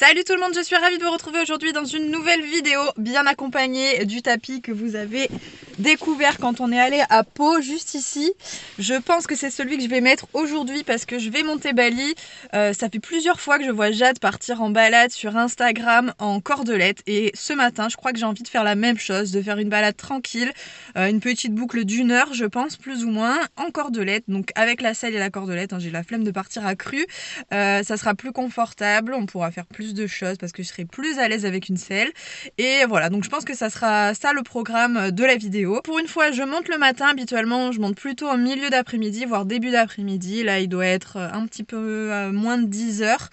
Salut tout le monde, je suis ravie de vous retrouver aujourd'hui dans une nouvelle vidéo bien accompagnée du tapis que vous avez découvert quand on est allé à Pau, juste ici. Je pense que c'est celui que je vais mettre aujourd'hui parce que je vais monter Bali. Ça fait plusieurs fois que je vois Jade partir en balade sur Instagram en cordelette et ce matin je crois que j'ai envie de faire la même chose, de faire une balade tranquille, une petite boucle d'1 heure je pense plus ou moins en cordelette, donc avec la selle et la cordelette, hein, j'ai la flemme de partir à cru. Ça sera plus confortable, on pourra faire plus de choses parce que je serai plus à l'aise avec une selle et voilà, donc je pense que ça sera ça le programme de la vidéo. Pour une fois je monte le matin, habituellement je monte plutôt en milieu d'après-midi voire début d'après-midi, là il doit être un petit peu moins de 10 heures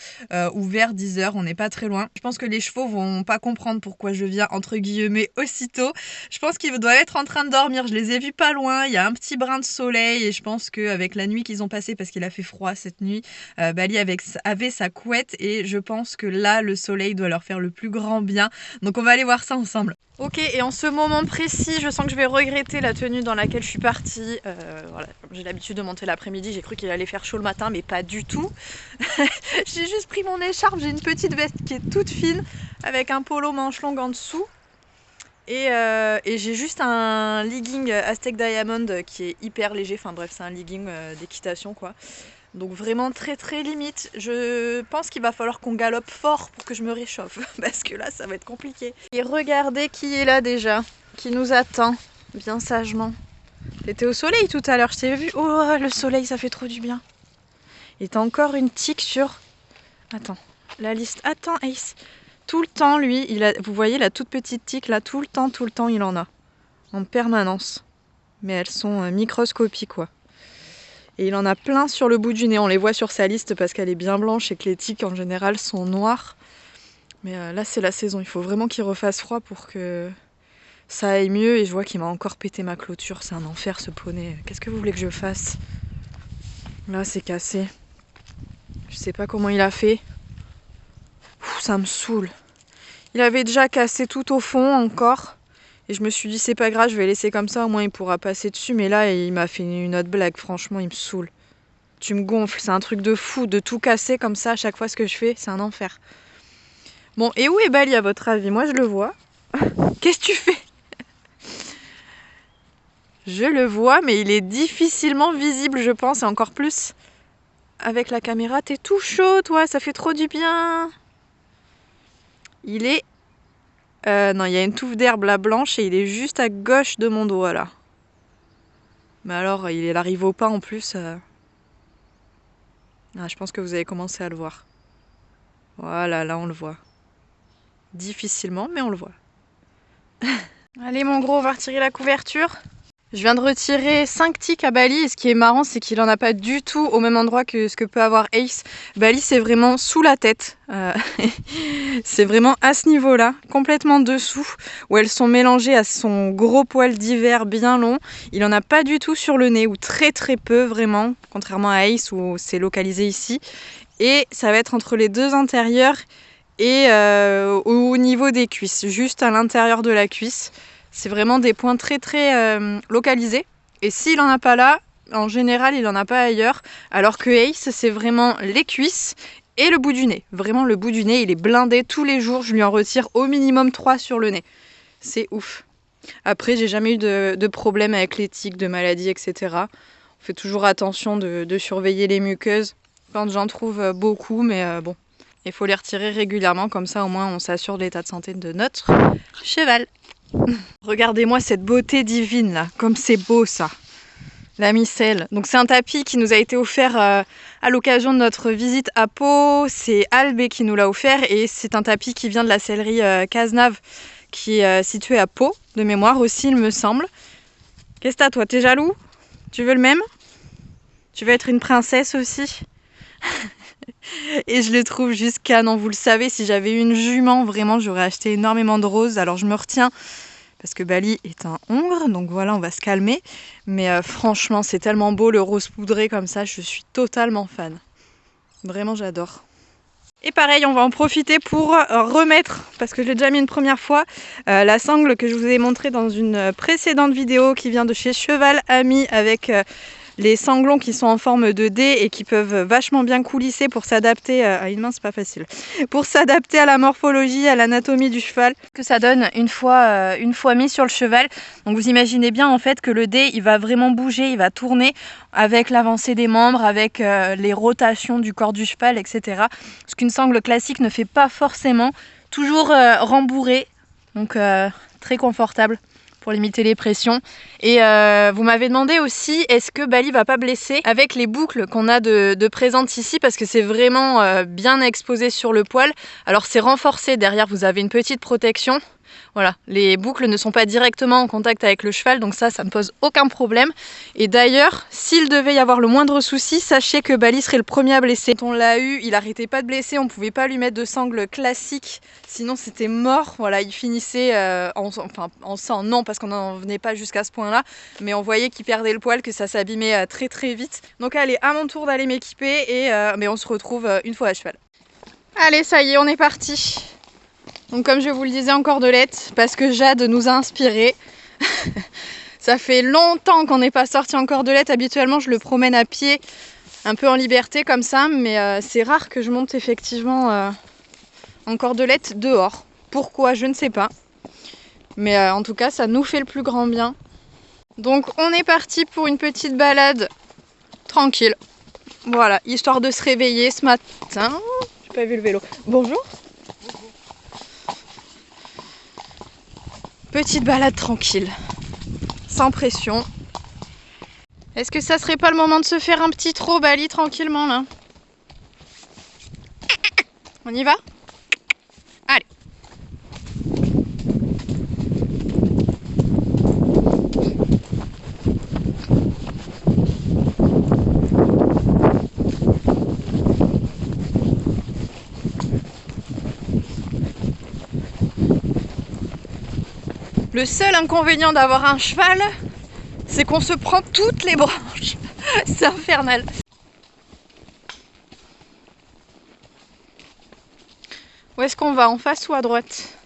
ou vers 10 heures, on n'est pas très loin. Je pense que les chevaux vont pas comprendre pourquoi je viens entre guillemets aussitôt, je pense qu'ils doivent être en train de dormir, je les ai vus pas loin, il y a un petit brin de soleil et je pense qu'avec la nuit qu'ils ont passée, parce qu'il a fait froid cette nuit, Bali avait sa couette et je pense que là le soleil doit leur faire le plus grand bien, donc on va aller voir ça ensemble. Ok, et en ce moment précis je sens que je vais regretter la tenue dans laquelle je suis partie. Voilà, j'ai l'habitude de monter l'après-midi, j'ai cru qu'il allait faire chaud le matin mais pas du tout. J'ai juste pris mon écharpe, j'ai une petite veste qui est toute fine avec un polo manche longue en dessous et j'ai juste un legging Aztec Diamond qui est hyper léger, enfin bref c'est un legging d'équitation quoi. Donc vraiment très très limite. Je pense qu'il va falloir qu'on galope fort pour que je me réchauffe parce que là ça va être compliqué. Et regardez qui est là déjà, qui nous attend bien sagement. T'étais au soleil tout à l'heure, je t'ai vu. Oh le soleil ça fait trop du bien. Et t'as encore une tique sur... Attends, la liste. Attends Ace. Tout le temps lui, vous voyez la toute petite tique là, tout le temps il en a. En permanence. Mais elles sont microscopiques quoi. Et il en a plein sur le bout du nez, on les voit sur sa liste parce qu'elle est bien blanche et que les tiques en général sont noires. Mais là c'est la saison, il faut vraiment qu'il refasse froid pour que ça aille mieux. Et je vois qu'il m'a encore pété ma clôture, c'est un enfer ce poney. Qu'est-ce que vous voulez que je fasse? Là c'est cassé. Je sais pas comment il a fait. Ça me saoule. Il avait déjà cassé tout au fond encore. Et je me suis dit c'est pas grave, je vais laisser comme ça, au moins il pourra passer dessus. Mais là il m'a fait une autre blague, franchement il me saoule. Tu me gonfles, c'est un truc de fou de tout casser comme ça à chaque fois ce que je fais, c'est un enfer. Bon, et où est Bali à votre avis? Moi je le vois. Qu'est-ce que tu fais? Je le vois mais il est difficilement visible je pense, et encore plus avec la caméra. T'es tout chaud toi, ça fait trop du bien. Il est... non, il y a une touffe d'herbe là blanche et il est juste à gauche de mon doigt là. Mais alors, il arrive au pas en plus. Ah, je pense que vous avez commencé à le voir. Voilà, là on le voit. Difficilement, mais on le voit. Allez mon gros, on va retirer la couverture. Je viens de retirer 5 tiques à Bali et ce qui est marrant c'est qu'il en a pas du tout au même endroit que ce que peut avoir Ace. Bali c'est vraiment sous la tête, c'est vraiment à ce niveau là, complètement dessous, où elles sont mélangées à son gros poil d'hiver bien long. Il en a pas du tout sur le nez, ou très très peu vraiment, contrairement à Ace où c'est localisé ici. Et ça va être entre les deux antérieurs et au niveau des cuisses, juste à l'intérieur de la cuisse. C'est vraiment des points très très localisés. Et s'il en a pas là, en général il en a pas ailleurs. Alors que Ace c'est vraiment les cuisses et le bout du nez. Vraiment le bout du nez il est blindé tous les jours. Je lui en retire au minimum 3 sur le nez. C'est ouf. Après j'ai jamais eu de problème avec les tiques, de maladies etc. On fait toujours attention de surveiller les muqueuses quand j'en trouve beaucoup. Mais bon, il faut les retirer régulièrement. Comme ça au moins on s'assure de l'état de santé de notre cheval. Regardez-moi cette beauté divine là, comme c'est beau ça, la micelle. Donc c'est un tapis qui nous a été offert à l'occasion de notre visite à Pau. C'est Albé qui nous l'a offert et c'est un tapis qui vient de la sellerie Cazenave qui est située à Pau, de mémoire aussi il me semble. Qu'est-ce que t'as toi, t'es jaloux? Tu veux le même? Tu veux être une princesse aussi? Et je le trouve juste canon, vous le savez, si j'avais eu une jument, vraiment j'aurais acheté énormément de roses. Alors je me retiens parce que Bali est un hongre, donc voilà on va se calmer. Mais franchement c'est tellement beau le rose poudré comme ça, je suis totalement fan. Vraiment j'adore. Et pareil on va en profiter pour remettre, parce que je l'ai déjà mis une première fois, la sangle que je vous ai montrée dans une précédente vidéo qui vient de chez Cheval Ami avec... les sanglons qui sont en forme de D et qui peuvent vachement bien coulisser pour s'adapter à une main, c'est pas facile. Pour s'adapter à la morphologie, à l'anatomie du cheval. Que ça donne une fois mis sur le cheval. Donc vous imaginez bien en fait que le D il va vraiment bouger, il va tourner avec l'avancée des membres, avec les rotations du corps du cheval, etc. Ce qu'une sangle classique ne fait pas forcément. Toujours rembourré, donc très confortable pour limiter les pressions. Et vous m'avez demandé aussi, est-ce que Bali va pas blesser avec les boucles qu'on a de présentes ici, parce que c'est vraiment bien exposé sur le poil. Alors c'est renforcé, derrière vous avez une petite protection. Voilà, les boucles ne sont pas directement en contact avec le cheval, donc ça ne pose aucun problème. Et d'ailleurs, s'il devait y avoir le moindre souci, sachez que Bali serait le premier à blesser. Quand on l'a eu, il arrêtait pas de blesser, on pouvait pas lui mettre de sangle classique, sinon c'était mort. Voilà, il finissait en sang, non, parce qu'on n'en venait pas jusqu'à ce point-là, mais on voyait qu'il perdait le poil, que ça s'abîmait très très vite. Donc allez, à mon tour d'aller m'équiper, mais on se retrouve une fois à cheval. Allez, ça y est, on est parti. Donc comme je vous le disais en cordelette, parce que Jade nous a inspiré. Ça fait longtemps qu'on n'est pas sorti en cordelette. Habituellement je le promène à pied, un peu en liberté comme ça, mais c'est rare que je monte effectivement en cordelette dehors. Pourquoi, je ne sais pas. Mais en tout cas ça nous fait le plus grand bien. Donc on est parti pour une petite balade tranquille. Voilà, histoire de se réveiller ce matin. J'ai pas vu le vélo. Bonjour. Petite balade tranquille, sans pression. Est-ce que ça serait pas le moment de se faire un petit trot Bali tranquillement là? On y va? Allez. Le seul inconvénient d'avoir un cheval, c'est qu'on se prend toutes les branches. C'est infernal. Où est-ce qu'on va? En face ou à droite?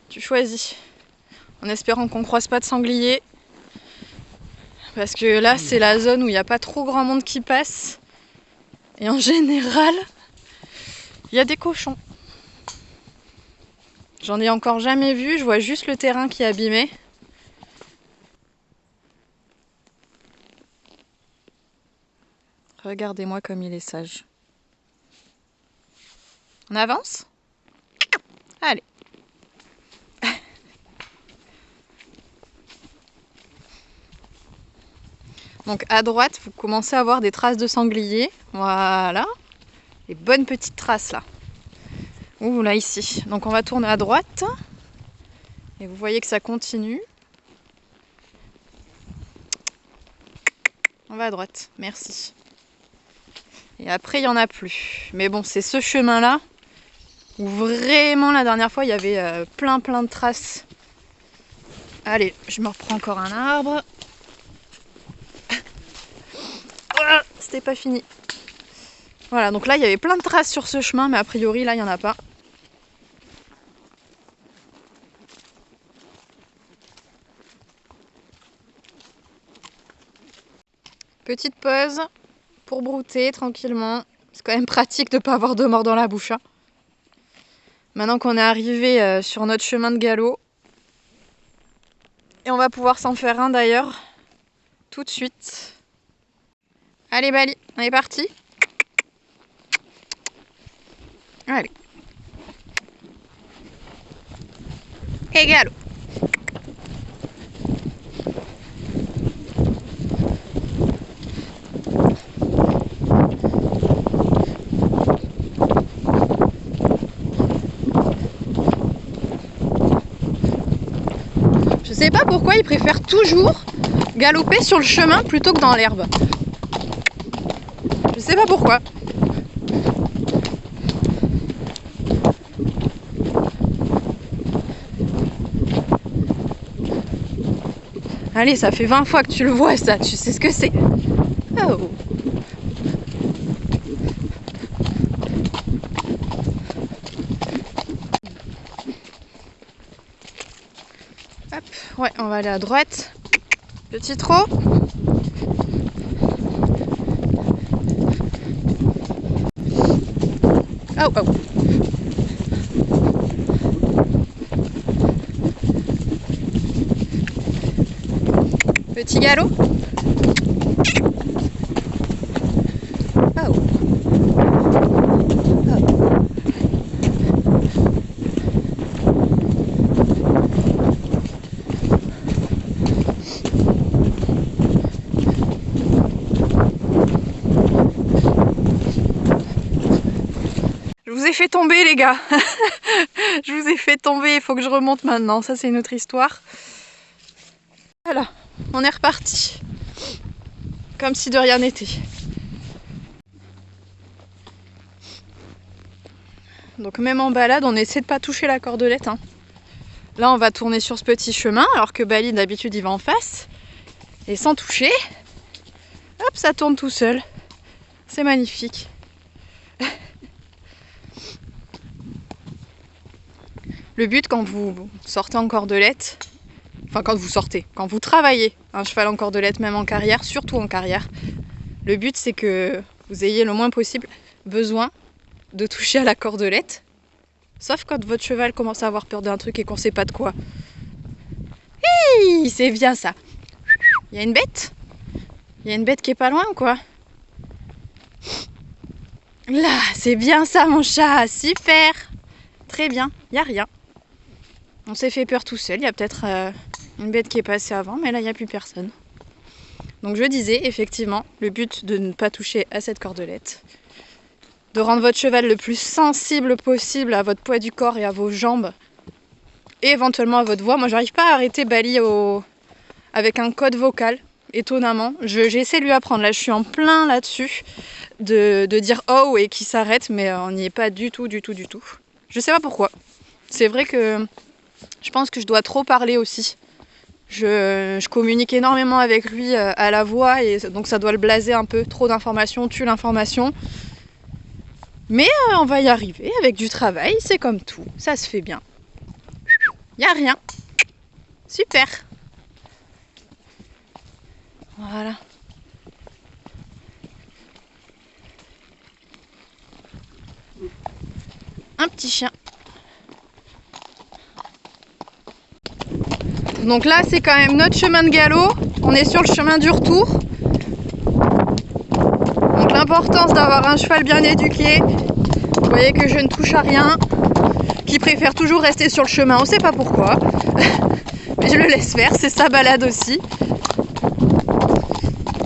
Tu choisis. En espérant qu'on croise pas de sanglier. Parce que là, c'est la zone où il n'y a pas trop grand monde qui passe. Et en général, il y a des cochons. J'en ai encore jamais vu, je vois juste le terrain qui est abîmé. Regardez-moi comme il est sage. On avance? Allez. Donc à droite, vous commencez à voir des traces de sanglier. Voilà. Les bonnes petites traces là. Ouh là ici. Donc on va tourner à droite. Et vous voyez que ça continue. On va à droite. Merci. Et après, il n'y en a plus. Mais bon, c'est ce chemin-là où vraiment la dernière fois, il y avait plein de traces. Allez, je me reprends encore un arbre. C'était pas fini. Voilà, donc là, il y avait plein de traces sur ce chemin, mais a priori, là, il n'y en a pas. Petite pause pour brouter tranquillement. C'est quand même pratique de ne pas avoir de mort dans la bouche. Hein. Maintenant qu'on est arrivé sur notre chemin de galop. Et on va pouvoir s'en faire un d'ailleurs tout de suite. Allez Bali, on est parti. Allez. Et galop. Je sais pas pourquoi ils préfèrent toujours galoper sur le chemin plutôt que dans l'herbe. Je sais pas pourquoi. Allez, ça fait 20 fois que tu le vois ça, tu sais ce que c'est. Oh. Hop, ouais, on va aller à droite. Petit trot. Oh, oh. Petit galop. Oh. Je vous ai fait tomber les gars. Je vous ai fait tomber, il faut que je remonte maintenant. Ça c'est une autre histoire. Voilà, on est reparti. Comme si de rien n'était. Donc même en balade, on essaie de pas toucher la cordelette. Hein. Là on va tourner sur ce petit chemin, alors que Bali d'habitude il va en face. Et sans toucher, hop, ça tourne tout seul. C'est magnifique. Le but quand vous sortez en cordelette, enfin quand vous travaillez un cheval en cordelette, même en carrière, surtout en carrière, le but c'est que vous ayez le moins possible besoin de toucher à la cordelette, sauf quand votre cheval commence à avoir peur d'un truc et qu'on sait pas de quoi. Hi, c'est bien ça. Il y a une bête? Il y a une bête qui est pas loin ou quoi? Là, c'est bien ça mon chat, super. Très bien, il n'y a rien. On s'est fait peur tout seul, il y a peut-être une bête qui est passée avant, mais là il n'y a plus personne. Donc je disais, effectivement, le but de ne pas toucher à cette cordelette, de rendre votre cheval le plus sensible possible à votre poids du corps et à vos jambes, et éventuellement à votre voix. Moi j'arrive pas à arrêter Bali avec un code vocal, étonnamment. J'ai essayé de lui apprendre, là je suis en plein là-dessus, de dire oh et qu'il s'arrête, mais on n'y est pas du tout. Je sais pas pourquoi. C'est vrai que je pense que je dois trop parler aussi. Je communique énormément avec lui à la voix et donc ça doit le blaser un peu. Trop d'informations tue l'information. Mais on va y arriver avec du travail, c'est comme tout, ça se fait bien. Y a rien. Super. Voilà. Un petit chien. Donc là c'est quand même notre chemin de galop, on est sur le chemin du retour. Donc l'importance d'avoir un cheval bien éduqué, vous voyez que je ne touche à rien, qui préfère toujours rester sur le chemin, on ne sait pas pourquoi. Mais je le laisse faire, c'est sa balade aussi.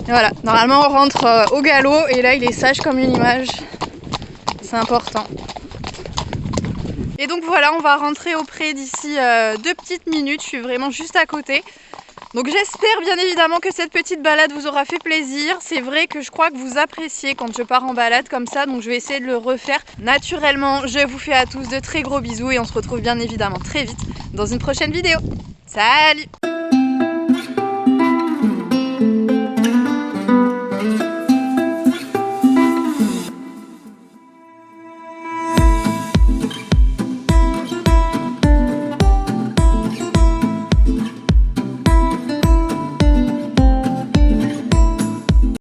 Et voilà, normalement on rentre au galop et là il est sage comme une image, c'est important. Et donc voilà, on va rentrer au pré d'ici 2 petites minutes, je suis vraiment juste à côté. Donc j'espère bien évidemment que cette petite balade vous aura fait plaisir. C'est vrai que je crois que vous appréciez quand je pars en balade comme ça, donc je vais essayer de le refaire naturellement. Je vous fais à tous de très gros bisous et on se retrouve bien évidemment très vite dans une prochaine vidéo. Salut!